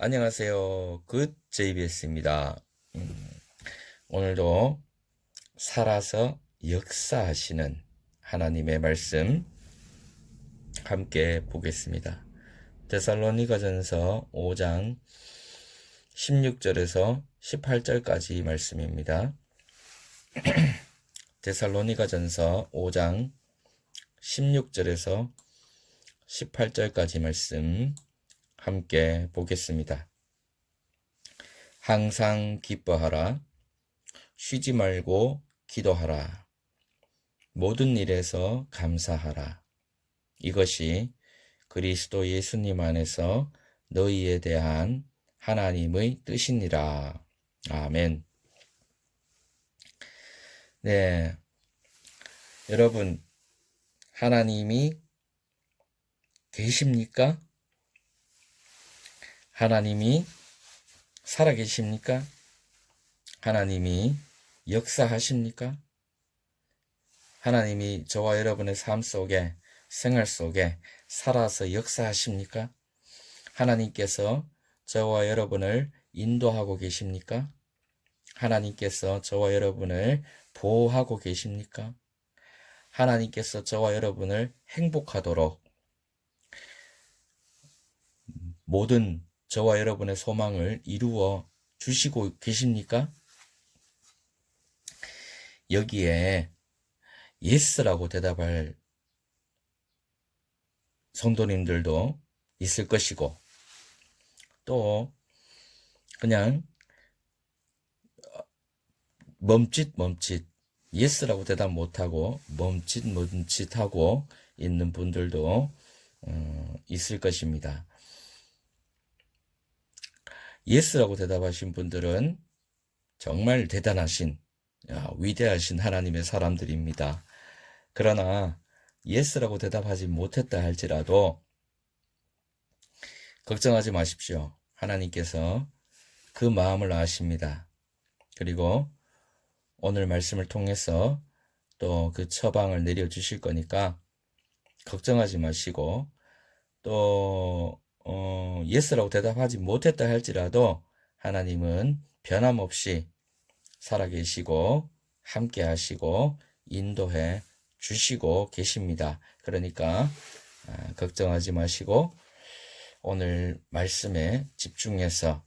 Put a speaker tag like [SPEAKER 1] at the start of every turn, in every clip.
[SPEAKER 1] 안녕하세요. JBS입니다. 오늘도 살아서 역사하시는 하나님의 말씀 함께 보겠습니다. 데살로니가전서 5장 16절에서 18절까지 말씀입니다. 데살로니가전서 5장 16절에서 18절까지 말씀 함께 보겠습니다. 항상 기뻐하라. 쉬지 말고 기도하라. 모든 일에서 감사하라. 이것이 그리스도 예수님 안에서 너희에 대한 하나님의 뜻이니라. 아멘. 네. 여러분, 하나님이 계십니까? 하나님이 살아계십니까? 하나님이 역사하십니까? 하나님이 저와 여러분의 삶 속에, 생활 속에 살아서 역사하십니까? 하나님께서 저와 여러분을 인도하고 계십니까? 하나님께서 저와 여러분을 보호하고 계십니까? 하나님께서 저와 여러분을 행복하도록 모든 저와 여러분의 소망을 이루어 주시고 계십니까? 여기에 예스라고 대답할 성도님들도 있을 것이고, 또 그냥 멈칫 예스라고 대답 못하고 멈칫하고 있는 분들도 있을 것입니다. 예스라고 대답하신 분들은 정말 대단하신, 위대하신 하나님의 사람들입니다. 그러나 예스라고 대답하지 못했다 할지라도 걱정하지 마십시오. 하나님께서 그 마음을 아십니다. 그리고 오늘 말씀을 통해서 또 그 처방을 내려주실 거니까 걱정하지 마시고, 또 예스라고 대답하지 못했다 할지라도 하나님은 변함없이 살아계시고 함께 하시고 인도해 주시고 계십니다. 그러니까 걱정하지 마시고 오늘 말씀에 집중해서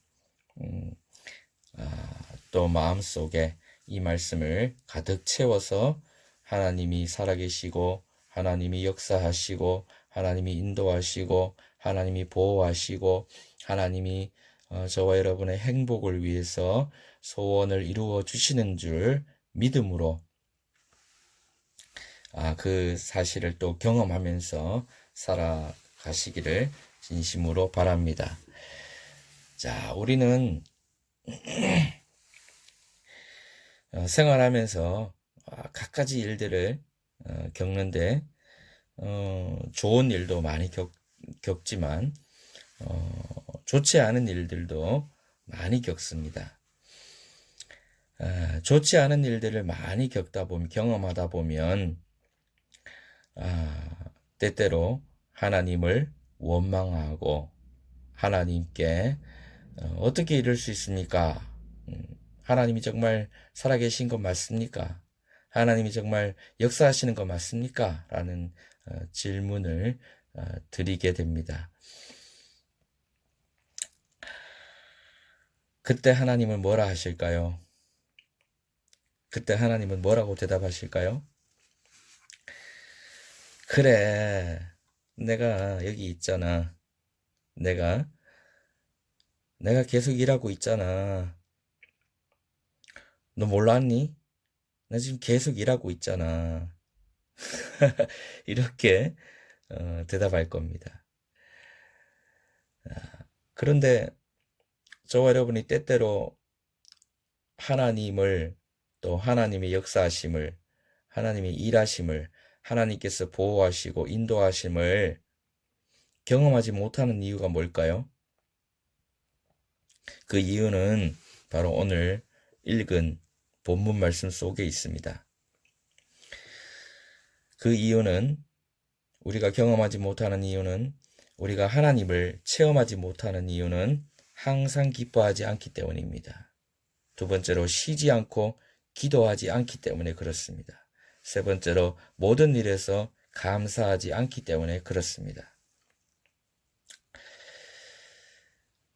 [SPEAKER 1] 또 마음속에 이 말씀을 가득 채워서 하나님이 살아계시고 하나님이 역사하시고 하나님이 인도하시고 하나님이 보호하시고 하나님이 저와 여러분의 행복을 위해서 소원을 이루어 주시는 줄 믿음으로 그 사실을 또 경험하면서 살아가시기를 진심으로 바랍니다. 자, 우리는 생활하면서 갖가지 일들을 겪는데 좋은 일도 많이 겪지만 좋지 않은 일들도 많이 겪습니다. 좋지 않은 일들을 많이 경험하다 보면 때때로 하나님을 원망하고 하나님께 어떻게 이럴 수 있습니까? 하나님이 정말 살아계신 것 맞습니까? 하나님이 정말 역사하시는 것 맞습니까? 라는 질문을 드리게 됩니다. 그때 하나님은 뭐라 하실까요? 그때 하나님은 뭐라고 대답하실까요? 그래, 내가 여기 있잖아. 내가 계속 일하고 있잖아. 너 몰랐니? 나 지금 계속 일하고 있잖아. 이렇게 대답할 겁니다. 그런데 저와 여러분이 때때로 하나님을, 또 하나님의 역사하심을, 하나님의 일하심을, 하나님께서 보호하시고 인도하심을 경험하지 못하는 이유가 뭘까요? 그 이유는 바로 오늘 읽은 본문 말씀 속에 있습니다. 그 이유는, 우리가 경험하지 못하는 이유는, 우리가 하나님을 체험하지 못하는 이유는 항상 기뻐하지 않기 때문입니다. 두 번째로 쉬지 않고 기도하지 않기 때문에 그렇습니다. 세 번째로 모든 일에서 감사하지 않기 때문에 그렇습니다.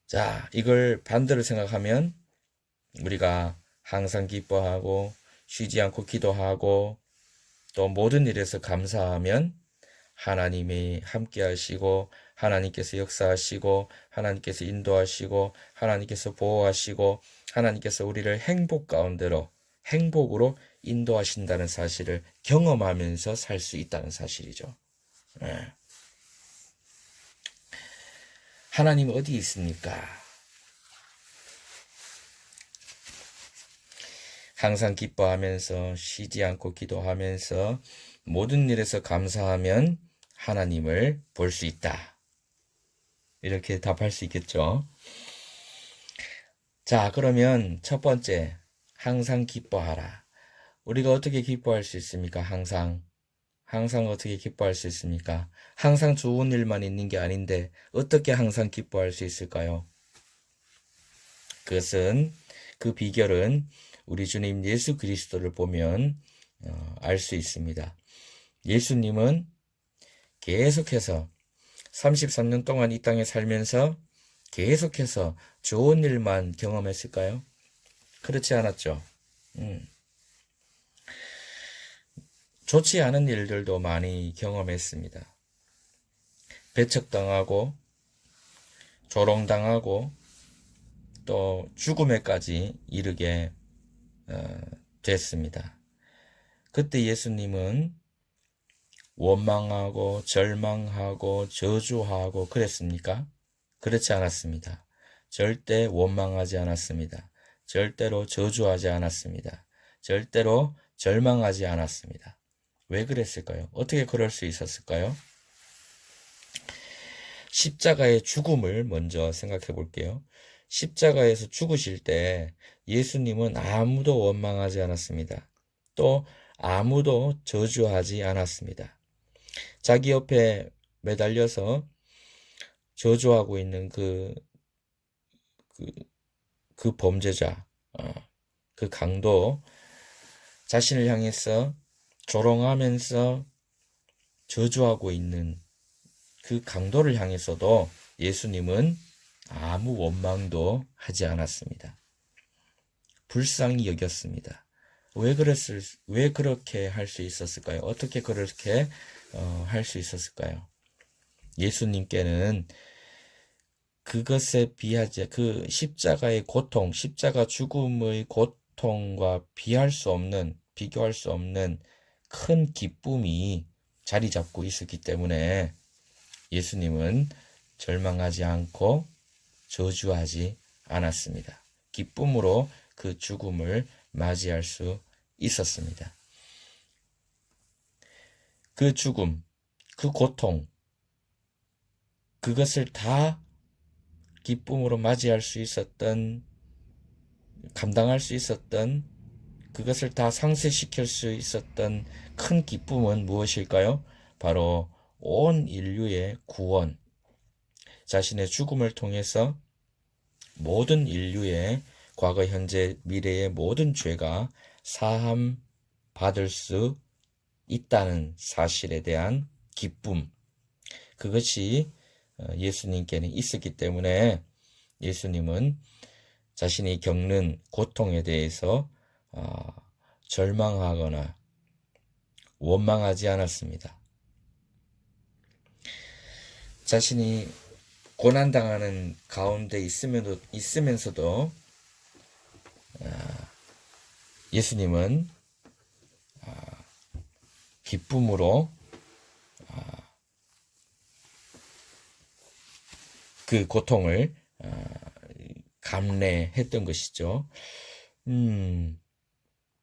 [SPEAKER 1] 자, 이걸 반대로 생각하면 우리가 항상 기뻐하고 쉬지 않고 기도하고 또 모든 일에서 감사하면 하나님이 함께 하시고 하나님께서 역사하시고 하나님께서 인도하시고 하나님께서 보호하시고 하나님께서 우리를 행복 가운데로 행복으로 인도하신다는 사실을 경험하면서 살 수 있다는 사실이죠. 하나님 어디 있습니까? 항상 기뻐하면서 쉬지 않고 기도하면서 모든 일에서 감사하면 하나님을 볼 수 있다. 이렇게 답할 수 있겠죠. 자, 그러면 첫 번째, 항상 기뻐하라. 우리가 어떻게 기뻐할 수 있습니까? 항상 어떻게 기뻐할 수 있습니까? 항상 좋은 일만 있는 게 아닌데 어떻게 항상 기뻐할 수 있을까요? 그것은 그 비결은 우리 주님 예수 그리스도를 보면 알 수 있습니다. 예수님은 계속해서 33년 동안 이 땅에 살면서 계속해서 좋은 일만 경험했을까요? 그렇지 않았죠. 좋지 않은 일들도 많이 경험했습니다. 배척당하고 조롱당하고 또 죽음에까지 이르게 됐습니다. 그때 예수님은 원망하고 절망하고 저주하고 그랬습니까? 그렇지 않았습니다. 절대 원망하지 않았습니다. 절대로 저주하지 않았습니다. 절대로 절망하지 않았습니다. 왜 그랬을까요? 어떻게 그럴 수 있었을까요? 십자가의 죽음을 먼저 생각해 볼게요. 십자가에서 죽으실 때 예수님은 아무도 원망하지 않았습니다. 또 아무도 저주하지 않았습니다. 자기 옆에 매달려서 저주하고 있는 그 범죄자, 그 강도, 자신을 향해서 조롱하면서 저주하고 있는 그 강도를 향해서도 예수님은 아무 원망도 하지 않았습니다. 불쌍히 여겼습니다. 왜 그렇게 할 수 있었을까요? 어떻게 그렇게 할 수 있었을까요? 예수님께는 그것에 비하지, 그 십자가의 고통, 십자가 죽음의 고통과 비교할 수 없는 큰 기쁨이 자리 잡고 있었기 때문에 예수님은 절망하지 않고 저주하지 않았습니다. 기쁨으로 그 죽음을 맞이할 수 있었습니다. 그 죽음, 그 고통, 그것을 다 기쁨으로 맞이할 수 있었던, 감당할 수 있었던, 그것을 다 상쇄시킬 수 있었던 큰 기쁨은 무엇일까요? 바로 온 인류의 구원, 자신의 죽음을 통해서 모든 인류의 과거, 현재, 미래의 모든 죄가 사함 받을 수 있다는 사실에 대한 기쁨, 그것이 예수님께는 있었기 때문에 예수님은 자신이 겪는 고통에 대해서 절망하거나 원망하지 않았습니다. 자신이 고난당하는 가운데 있으면서도 예수님은 기쁨으로 그 고통을 감내했던 것이죠.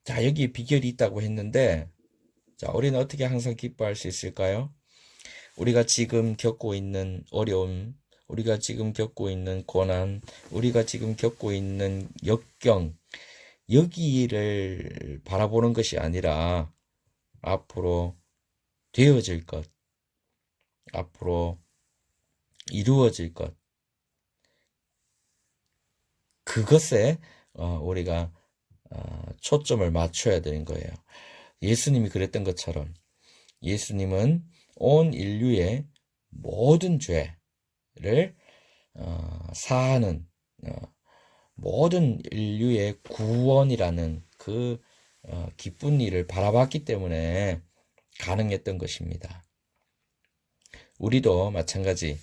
[SPEAKER 1] 자, 여기 비결이 있다고 했는데, 자, 우리는 어떻게 항상 기뻐할 수 있을까요? 우리가 지금 겪고 있는 어려움, 우리가 지금 겪고 있는 고난, 우리가 지금 겪고 있는 역경, 여기를 바라보는 것이 아니라 앞으로 되어질 것, 앞으로 이루어질 것, 그것에 우리가 초점을 맞춰야 되는 거예요. 예수님이 그랬던 것처럼 예수님은 온 인류의 모든 죄를 사하는 모든 인류의 구원이라는 그 기쁜 일을 바라봤기 때문에 가능했던 것입니다. 우리도 마찬가지,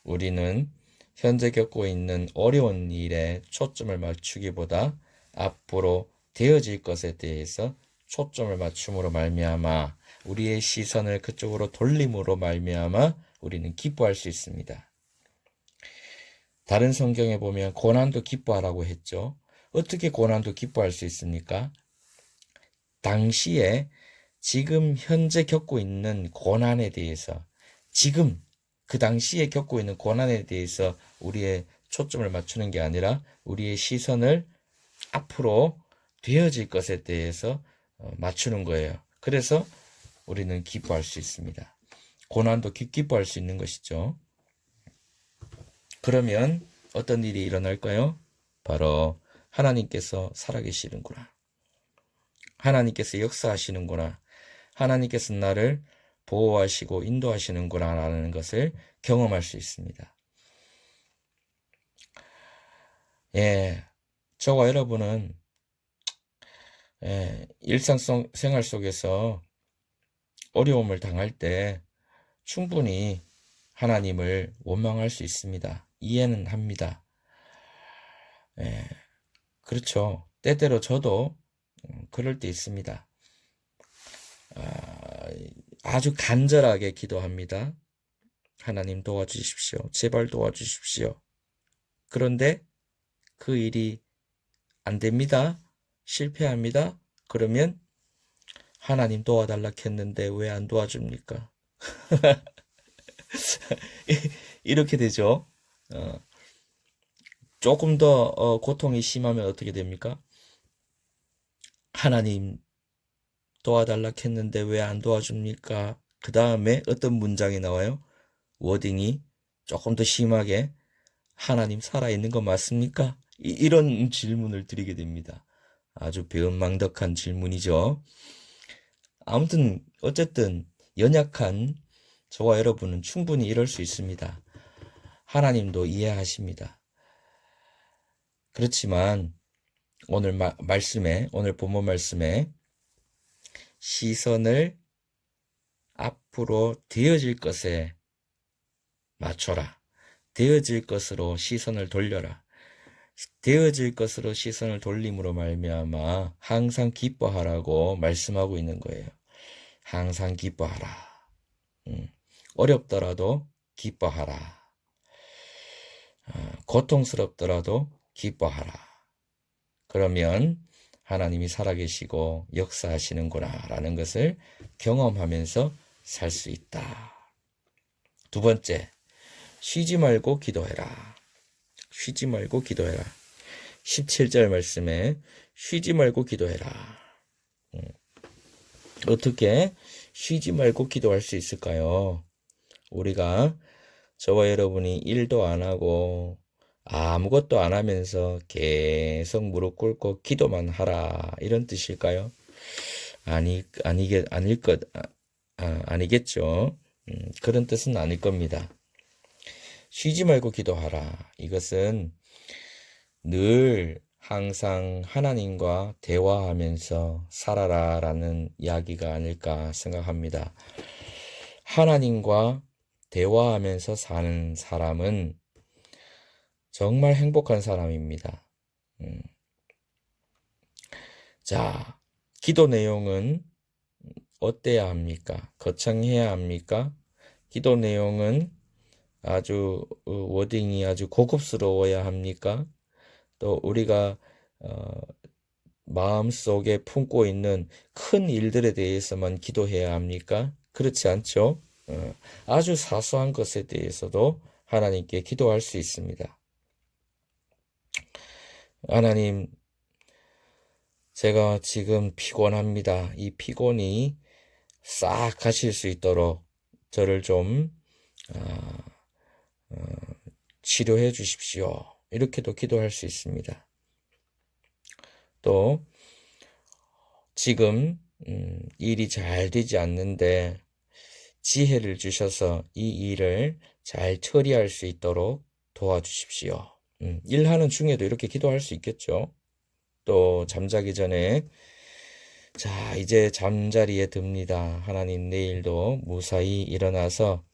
[SPEAKER 1] 우리는 현재 겪고 있는 어려운 일에 초점을 맞추기보다 앞으로 되어질 것에 대해서 초점을 맞춤으로 말미암아 우리의 시선을 그쪽으로 돌림으로 말미암아 우리는 기뻐할 수 있습니다. 다른 성경에 보면 고난도 기뻐하라고 했죠. 어떻게 고난도 기뻐할 수 있습니까? 당시에 지금 현재 겪고 있는 고난에 대해서, 지금 그 당시에 겪고 있는 고난에 대해서 우리의 초점을 맞추는 게 아니라 우리의 시선을 앞으로 되어질 것에 대해서 맞추는 거예요. 그래서 우리는 기뻐할 수 있습니다. 고난도 기뻐할 수 있는 것이죠. 그러면 어떤 일이 일어날까요? 바로 하나님께서 살아계시는구나. 하나님께서 역사하시는구나. 하나님께서 나를 보호하시고 인도하시는구나 라는 것을 경험할 수 있습니다. 예, 저와 여러분은 일상생활 속에서 어려움을 당할 때 충분히 하나님을 원망할 수 있습니다. 이해는 합니다. 그렇죠. 때때로 저도 그럴 때 있습니다. 아주 간절하게 기도합니다. 하나님 도와주십시오. 제발 도와주십시오. 그런데 그 일이 안 됩니다. 실패합니다. 그러면 하나님 도와달라 했는데 왜 안 도와줍니까? 이렇게 되죠. 조금 더 고통이 심하면 어떻게 됩니까? 하나님 도와달라 했는데 왜 안 도와줍니까? 그 다음에 어떤 문장이 나와요? 워딩이 조금 더 심하게 하나님 살아있는 거 맞습니까? 이런 질문을 드리게 됩니다. 아주 배은망덕한 질문이죠. 아무튼 어쨌든 연약한 저와 여러분은 충분히 이럴 수 있습니다. 하나님도 이해하십니다. 그렇지만 오늘 오늘 본문 말씀에 시선을 앞으로 되어질 것에 맞춰라. 되어질 것으로 시선을 돌려라. 되어질 것으로 시선을 돌림으로 말미암아 항상 기뻐하라고 말씀하고 있는 거예요. 항상 기뻐하라. 어렵더라도 기뻐하라. 고통스럽더라도 기뻐하라. 그러면 하나님이 살아계시고 역사하시는구나 라는 것을 경험하면서 살 수 있다. 두 번째, 쉬지 말고 기도해라. 쉬지 말고 기도해라. 17절 말씀에 쉬지 말고 기도해라. 어떻게 쉬지 말고 기도할 수 있을까요? 우리가 저와 여러분이 일도 안 하고 아무것도 안 하면서 계속 무릎 꿇고 기도만 하라 이런 뜻일까요? 아니겠죠. 그런 뜻은 아닐 겁니다. 쉬지 말고 기도하라. 이것은 늘 항상 하나님과 대화하면서 살아라 라는 이야기가 아닐까 생각합니다. 하나님과 대화하면서 사는 사람은 정말 행복한 사람입니다. 자, 기도 내용은 어때야 합니까? 거창해야 합니까? 기도 내용은 아주 워딩이 아주 고급스러워야 합니까? 또 우리가 마음속에 품고 있는 큰 일들에 대해서만 기도해야 합니까? 그렇지 않죠? 아주 사소한 것에 대해서도 하나님께 기도할 수 있습니다. 하나님, 제가 지금 피곤합니다. 이 피곤이 싹 가실 수 있도록 저를 좀 치료해 주십시오. 이렇게도 기도할 수 있습니다. 또 지금 일이 잘 되지 않는데 지혜를 주셔서 이 일을 잘 처리할 수 있도록 도와주십시오. 일하는 중에도 이렇게 기도할 수 있겠죠. 또 잠자기 전에 자, 이제 잠자리에 듭니다. 하나님 내일도 무사히 일어나서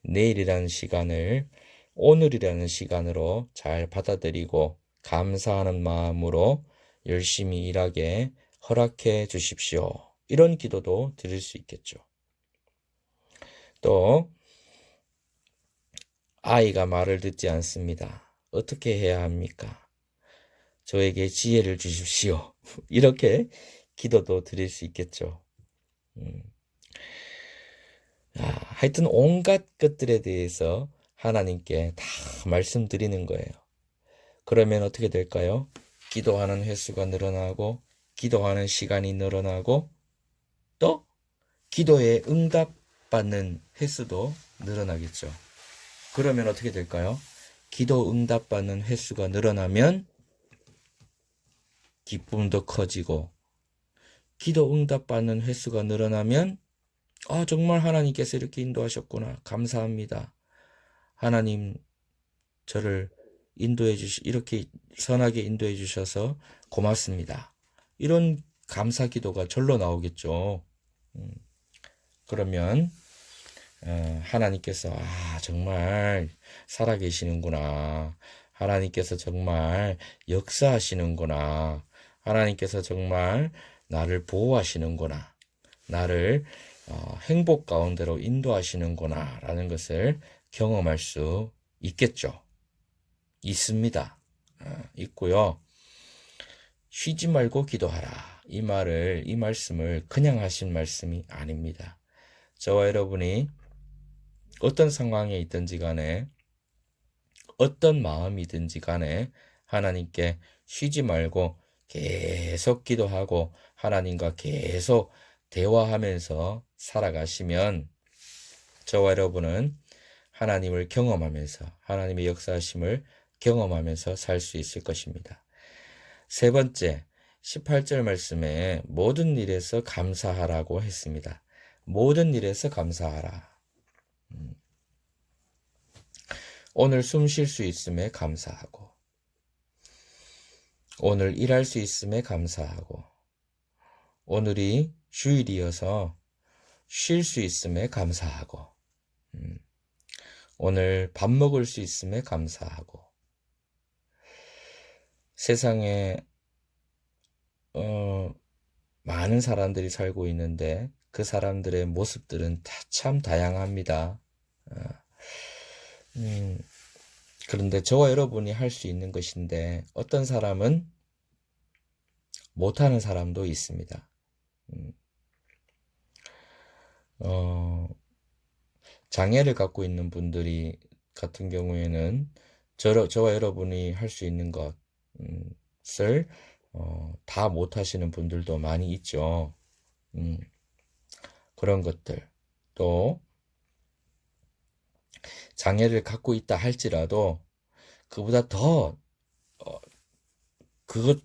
[SPEAKER 1] 내일이라는 시간을 오늘이라는 시간으로 잘 받아들이고 감사하는 마음으로 열심히 일하게 허락해 주십시오. 이런 기도도 드릴 수 있겠죠. 또 아이가 말을 듣지 않습니다. 어떻게 해야 합니까? 저에게 지혜를 주십시오. 이렇게 기도도 드릴 수 있겠죠. 하여튼 온갖 것들에 대해서 하나님께 다 말씀드리는 거예요. 그러면 어떻게 될까요? 기도하는 횟수가 늘어나고 기도하는 시간이 늘어나고 또 기도에 응답받는 횟수도 늘어나겠죠. 그러면 어떻게 될까요? 기도 응답받는 횟수가 늘어나면 기쁨도 커지고 기도 응답받는 횟수가 늘어나면 정말 하나님께서 이렇게 인도하셨구나. 감사합니다. 하나님 저를 이렇게 선하게 인도해 주셔서 고맙습니다. 이런 감사 기도가 절로 나오겠죠. 그러면 하나님께서 정말 살아계시는구나. 하나님께서 정말 역사하시는구나. 하나님께서 정말 나를 보호하시는구나. 나를 행복 가운데로 인도하시는구나 라는 것을 경험할 수 있겠죠. 있습니다. 있고요. 쉬지 말고 기도하라. 이 말씀을 그냥 하신 말씀이 아닙니다. 저와 여러분이 어떤 상황에 있든지 간에 어떤 마음이든지 간에 하나님께 쉬지 말고 계속 기도하고 하나님과 계속 대화하면서 살아가시면 저와 여러분은 하나님을 경험하면서 하나님의 역사하심을 경험하면서 살 수 있을 것입니다. 세 번째, 18절 말씀에 모든 일에서 감사하라고 했습니다. 모든 일에서 감사하라. 오늘 숨 쉴 수 있음에 감사하고 오늘 일할 수 있음에 감사하고 오늘이 주일이어서 쉴 수 있음에 감사하고 오늘 밥 먹을 수 있음에 감사하고 세상에 많은 사람들이 살고 있는데 그 사람들의 모습들은 참 다양합니다. 그런데 저와 여러분이 할 수 있는 것인데 어떤 사람은 못하는 사람도 있습니다. 장애를 갖고 있는 분들이 같은 경우에는 저와 여러분이 할 수 있는 것을 다 못하시는 분들도 많이 있죠. 그런 것들 또 장애를 갖고 있다 할지라도 그보다 더 그것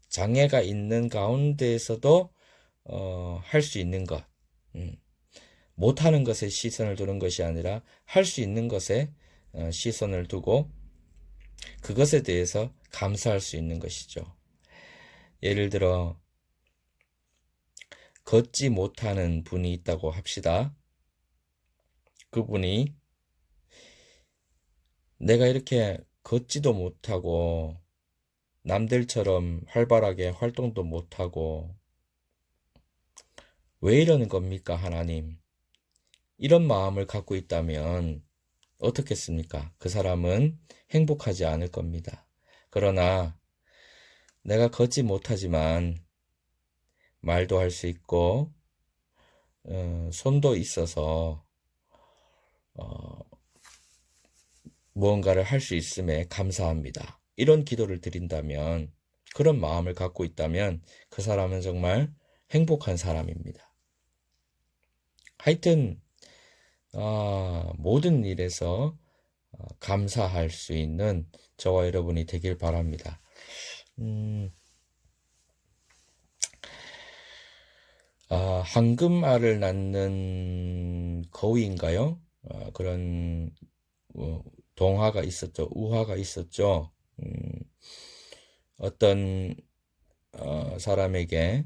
[SPEAKER 1] 장애가 있는 가운데에서도 할 수 있는 것 못하는 것에 시선을 두는 것이 아니라 할 수 있는 것에 시선을 두고 그것에 대해서 감사할 수 있는 것이죠. 예를 들어 걷지 못하는 분이 있다고 합시다. 그분이 내가 이렇게 걷지도 못하고 남들처럼 활발하게 활동도 못하고 왜 이러는 겁니까, 하나님? 이런 마음을 갖고 있다면 어떻겠습니까? 그 사람은 행복하지 않을 겁니다. 그러나 내가 걷지 못하지만 말도 할 수 있고 손도 있어서 무언가를 할 수 있음에 감사합니다. 이런 기도를 드린다면 그런 마음을 갖고 있다면 그 사람은 정말 행복한 사람입니다. 하여튼 모든 일에서 감사할 수 있는 저와 여러분이 되길 바랍니다. 황금알을 낳는 거위인가요? 그런 동화가 있었죠. 우화가 있었죠. 어떤 사람에게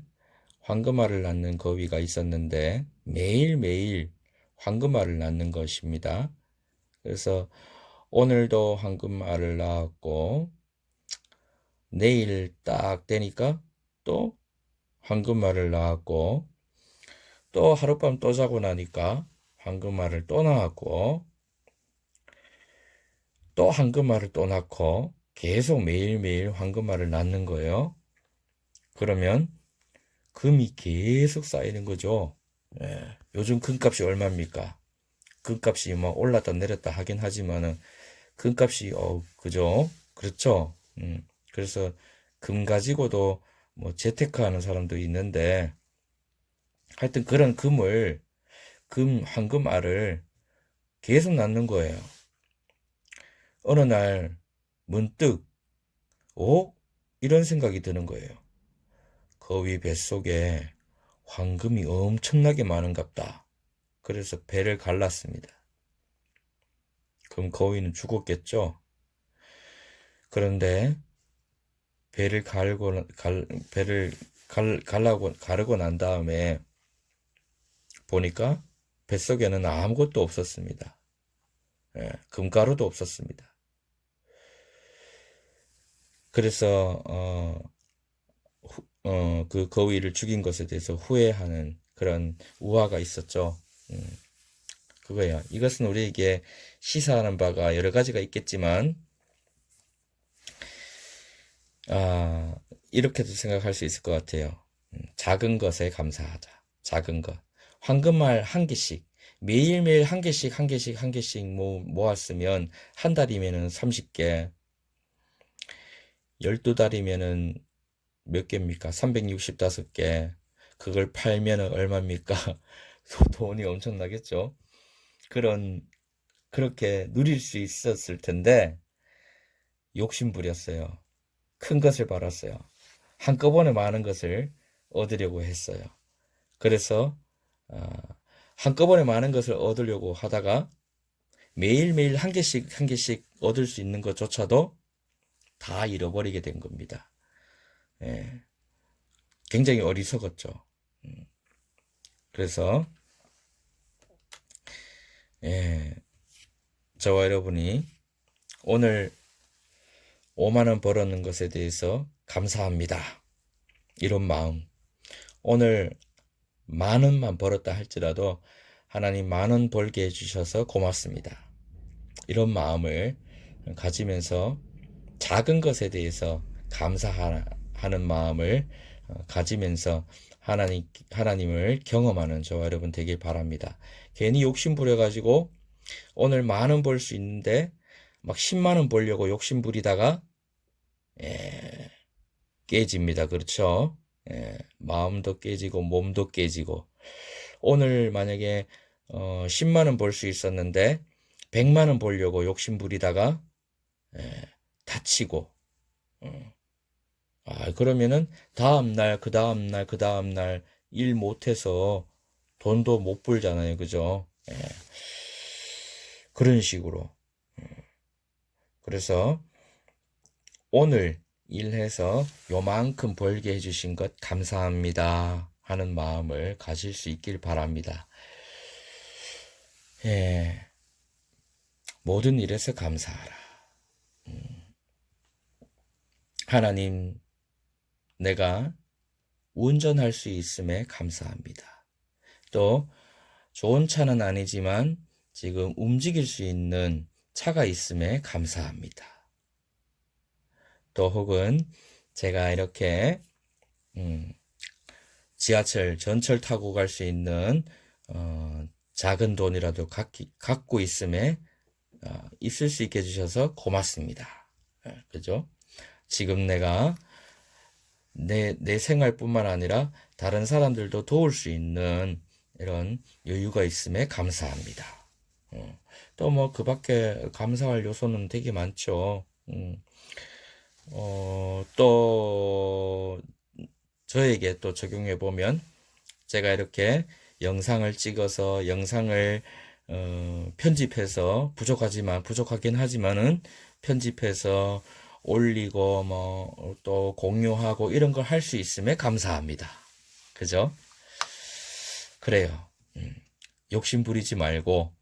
[SPEAKER 1] 황금알을 낳는 거위가 있었는데 매일매일 황금알을 낳는 것입니다. 그래서 오늘도 황금알을 낳았고 내일 딱 되니까 또 황금알을 낳았고 또 하룻밤 또 자고 나니까 황금알을 또 낳았고 또 황금알을 또 낳고 계속 매일매일 황금알을 낳는 거예요. 그러면 금이 계속 쌓이는 거죠. 예, 요즘 금값이 얼마입니까? 금값이 뭐 올랐다 내렸다 하긴 하지만은 금값이 그죠? 그렇죠. 그래서 금 가지고도 뭐 재테크하는 사람도 있는데 하여튼 그런 황금알을 계속 낳는 거예요. 어느 날 문득 이런 생각이 드는 거예요. 거위 뱃속에 황금이 엄청나게 많은갑다. 그래서 배를 갈랐습니다. 그럼 거위는 죽었겠죠? 그런데 가르고 난 다음에 보니까 뱃속에는 아무것도 없었습니다. 예, 금가루도 없었습니다. 그래서 그 거위를 죽인 것에 대해서 후회하는 그런 우화가 있었죠. 그거야. 이것은 우리에게 시사하는 바가 여러 가지가 있겠지만, 이렇게도 생각할 수 있을 것 같아요. 작은 것에 감사하자. 작은 것. 황금알 한 개씩, 매일매일 한 개씩, 한 개씩, 한 개씩 모았으면, 한 달이면은 30개, 12달이면은 몇 개입니까? 365개. 그걸 팔면은 얼마입니까? 돈이 엄청나겠죠? 그렇게 누릴 수 있었을 텐데, 욕심 부렸어요. 큰 것을 바랐어요. 한꺼번에 많은 것을 얻으려고 했어요. 그래서, 한꺼번에 많은 것을 얻으려고 하다가, 매일매일 한 개씩, 한 개씩 얻을 수 있는 것조차도 다 잃어버리게 된 겁니다. 예, 굉장히 어리석었죠. 그래서, 예, 저와 여러분이 오늘 5만 원 벌었는 것에 대해서 감사합니다. 이런 마음. 오늘 10,000원만 벌었다 할지라도 하나님 10,000원 벌게 해주셔서 고맙습니다. 이런 마음을 가지면서 작은 것에 대해서 감사하는 마음을 가지면서 하나님을 경험하는 저와 여러분 되길 바랍니다. 괜히 욕심 부려가지고 오늘 10,000원 벌 수 있는데 막 10만 원 벌려고 욕심 부리다가 깨집니다. 그렇죠? 마음도 깨지고 몸도 깨지고 오늘 만약에 10만 원 벌 수 있었는데 100만 원 벌려고 욕심 부리다가 다치고 그러면은 다음날 그 다음날 그 다음날 일 못해서 돈도 못 벌잖아요. 그죠? 그런 식으로 그래서 오늘 일해서 요만큼 벌게 해주신 것 감사합니다 하는 마음을 가질 수 있길 바랍니다. 모든 일에서 감사하라. 하나님, 내가 운전할 수 있음에 감사합니다. 또 좋은 차는 아니지만 지금 움직일 수 있는 차가 있음에 감사합니다. 또 혹은 제가 이렇게 지하철, 전철 타고 갈 수 있는 작은 돈이라도 갖고 있음에 있을 수 있게 해주셔서 고맙습니다. 그죠? 지금 내가 내 생활뿐만 아니라 다른 사람들도 도울 수 있는 이런 여유가 있음에 감사합니다. 또 뭐 그 밖에 감사할 요소는 되게 많죠. 또 저에게 또 적용해 보면 제가 이렇게 영상을 찍어서 영상을 편집해서 부족하긴 하지만은 편집해서 올리고 뭐 또 공유하고 이런 걸 할 수 있음에 감사합니다. 그죠? 그래요. 욕심 부리지 말고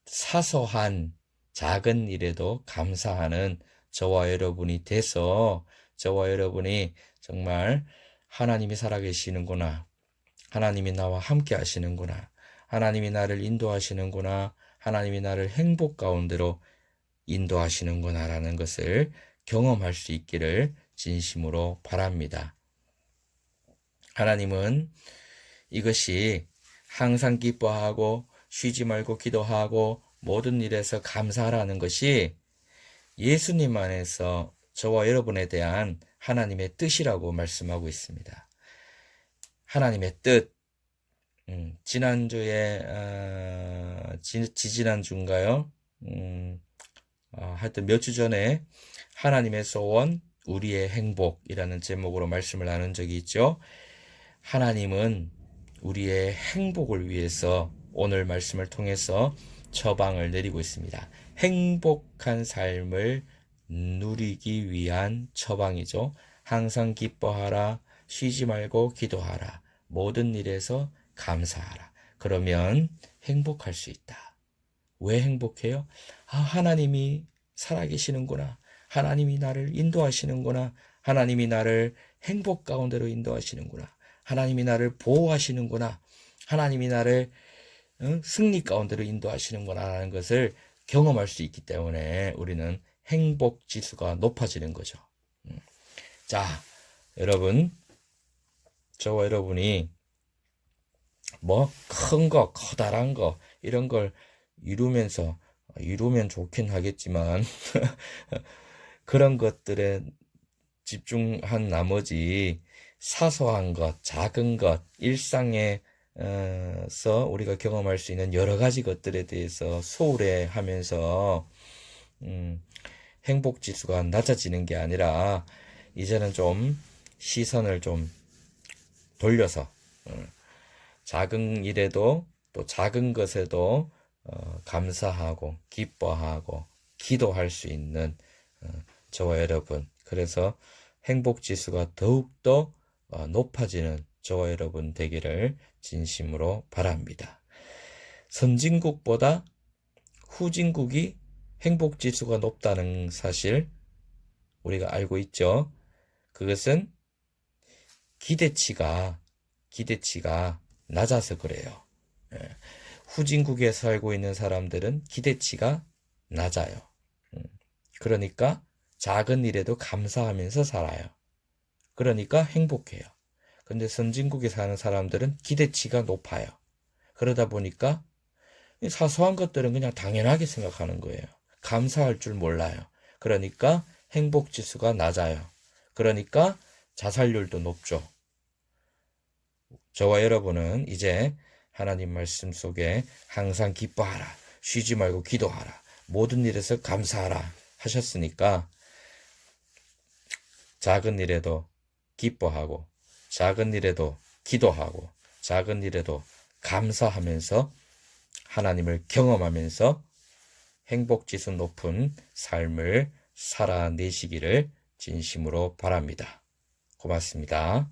[SPEAKER 1] 사소한 작은 일에도 감사하는 저와 여러분이 돼서 저와 여러분이 정말 하나님이 살아계시는구나. 하나님이 나와 함께 하시는구나. 하나님이 나를 인도하시는구나. 하나님이 나를 행복 가운데로 인도하시는구나라는 것을 경험할 수 있기를 진심으로 바랍니다. 하나님은 이것이 항상 기뻐하고 쉬지 말고 기도하고 모든 일에서 감사하라는 것이 예수님 안에서 저와 여러분에 대한 하나님의 뜻이라고 말씀하고 있습니다. 하나님의 뜻. 지난주에 지지난주인가요? 하여튼 몇 주 전에 하나님의 소원, 우리의 행복이라는 제목으로 말씀을 나눈 적이 있죠. 하나님은 우리의 행복을 위해서 오늘 말씀을 통해서 처방을 내리고 있습니다. 행복한 삶을 누리기 위한 처방이죠. 항상 기뻐하라, 쉬지 말고 기도하라, 모든 일에서 감사하라. 그러면 행복할 수 있다. 왜 행복해요? 하나님이 살아계시는구나. 하나님이 나를 인도하시는구나. 하나님이 나를 행복 가운데로 인도하시는구나. 하나님이 나를 보호하시는구나. 하나님이 나를 승리 가운데로 인도하시는구나 라는 것을 경험할 수 있기 때문에 우리는 행복 지수가 높아지는 거죠. 자, 여러분, 저와 여러분이 뭐 큰 거, 커다란 거 이런 걸 이루면 좋긴 하겠지만 그런 것들에 집중한 나머지 사소한 것, 작은 것, 일상에서 우리가 경험할 수 있는 여러 가지 것들에 대해서 소홀해하면서 행복 지수가 낮아지는 게 아니라 이제는 좀 시선을 좀 돌려서 작은 일에도 또 작은 것에도 감사하고 기뻐하고 기도할 수 있는 저와 여러분, 그래서 행복 지수가 더욱더 높아지는 저와 여러분 되기를 진심으로 바랍니다. 선진국보다 후진국이 행복 지수가 높다는 사실 우리가 알고 있죠. 그것은 기대치가 낮아서 그래요. 후진국에 살고 있는 사람들은 기대치가 낮아요. 그러니까 작은 일에도 감사하면서 살아요. 그러니까 행복해요. 근데 선진국에 사는 사람들은 기대치가 높아요. 그러다 보니까 사소한 것들은 그냥 당연하게 생각하는 거예요. 감사할 줄 몰라요. 그러니까 행복 지수가 낮아요. 그러니까 자살률도 높죠. 저와 여러분은 이제 하나님 말씀 속에 항상 기뻐하라, 쉬지 말고 기도하라, 모든 일에서 감사하라 하셨으니까 작은 일에도 기뻐하고 작은 일에도 기도하고 작은 일에도 감사하면서 하나님을 경험하면서 행복지수 높은 삶을 살아내시기를 진심으로 바랍니다. 고맙습니다.